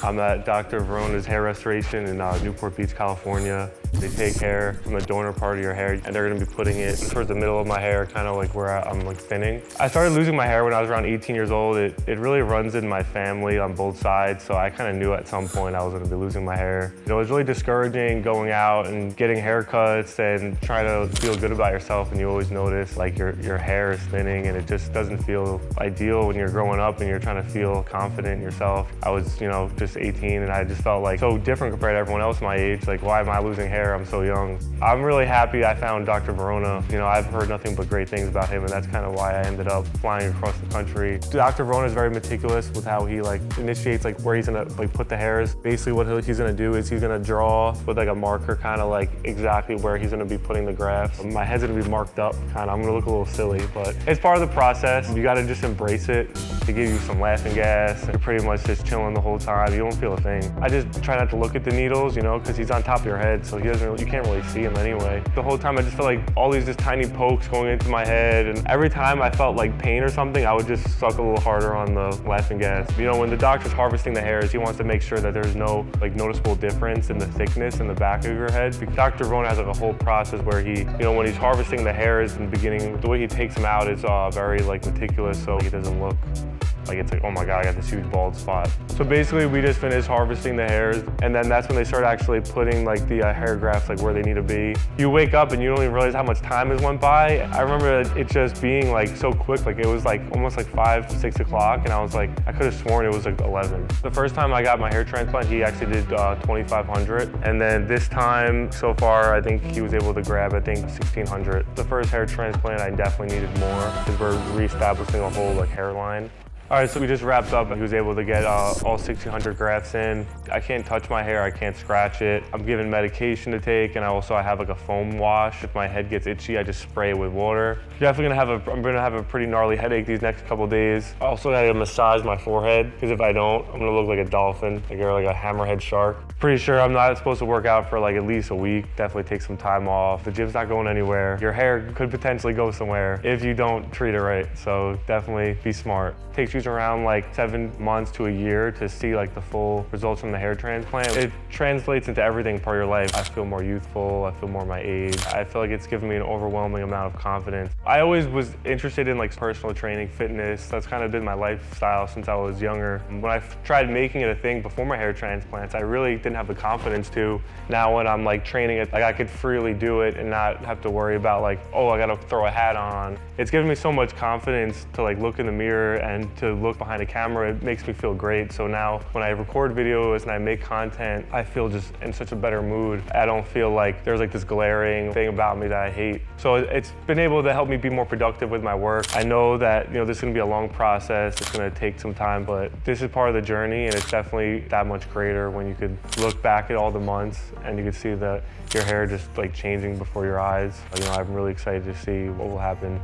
I'm at Dr. Varona's Hair Restoration in Newport Beach, California. They take hair from the donor part of your hair, and they're gonna be putting it towards the middle of my hair, kind of like where I'm like thinning. I started losing my hair when I was around 18 years old. It really runs in my family on both sides, so I kind of knew at some point I was gonna be losing my hair. It was really discouraging going out and getting haircuts and trying to feel good about yourself, and you always notice like your hair is thinning and it just doesn't feel ideal when you're growing up and you're trying to feel confident in yourself. I was, just 18 and I just felt like so different compared to everyone else my age. Like, why am I losing hair? I'm so young. I'm really happy I found Dr. Varona. I've heard nothing but great things about him, and that's kind of why I ended up flying across the country. Dr. Varona is very meticulous with how he initiates where he's gonna put the hairs. Basically what he's gonna do is he's gonna draw with a marker kind of exactly where he's gonna be putting the grafts. My head's gonna be marked up kind of. I'm gonna look a little silly, but it's part of the process. You gotta just embrace it. They give you some laughing gas. You're pretty much just chilling the whole time. You don't feel a thing. I just try not to look at the needles, because he's on top of your head, so you can't really see him anyway. The whole time I just felt like all these just tiny pokes going into my head, and every time I felt like pain or something, I would just suck a little harder on the laughing gas. When the doctor's harvesting the hairs, he wants to make sure that there's no noticeable difference in the thickness in the back of your head. Dr. Varona has a whole process where he, when he's harvesting the hairs in the beginning, the way he takes them out is very meticulous, so it doesn't look like it's oh my God, I got this huge bald spot. So basically we just finished harvesting the hairs, and then that's when they start actually putting the hair grafts where they need to be. You wake up and you don't even realize how much time has went by. I remember it just being so quick, it was almost 5, 6 o'clock, and I was I could have sworn it was 11. The first time I got my hair transplant, he actually did 2,500, and then this time so far, I think he was able to grab 1,600. The first hair transplant, I definitely needed more because we're reestablishing a whole hairline. All right, so we just wrapped up. He was able to get all 1,600 grafts in. I can't touch my hair, I can't scratch it. I'm given medication to take, and I have a foam wash. If my head gets itchy, I just spray it with water. Definitely I'm gonna have a pretty gnarly headache these next couple days. I also gotta massage my forehead, because if I don't, I'm gonna look like a dolphin, or a hammerhead shark. Pretty sure I'm not supposed to work out for at least a week. Definitely take some time off. The gym's not going anywhere. Your hair could potentially go somewhere if you don't treat it right, so definitely be smart. Takes you around 7 months to a year to see the full results from the hair transplant. It translates into everything part of your life. I feel more youthful, I feel more my age. I feel like it's given me an overwhelming amount of confidence. I always was interested in personal training, fitness. That's kind of been my lifestyle since I was younger. When I tried making it a thing before my hair transplants, I really didn't have the confidence to. Now when I'm training it, I could freely do it and not have to worry about oh, I gotta throw a hat on. It's given me so much confidence to look in the mirror and to look behind a camera. It makes me feel great. So now when I record videos and I make content, I feel just in such a better mood. I don't feel like there's this glaring thing about me that I hate. So it's been able to help me be more productive with my work. I know that this is gonna be a long process. It's gonna take some time, but this is part of the journey, and it's definitely that much greater when you could look back at all the months and you could see that your hair just changing before your eyes. I'm really excited to see what will happen.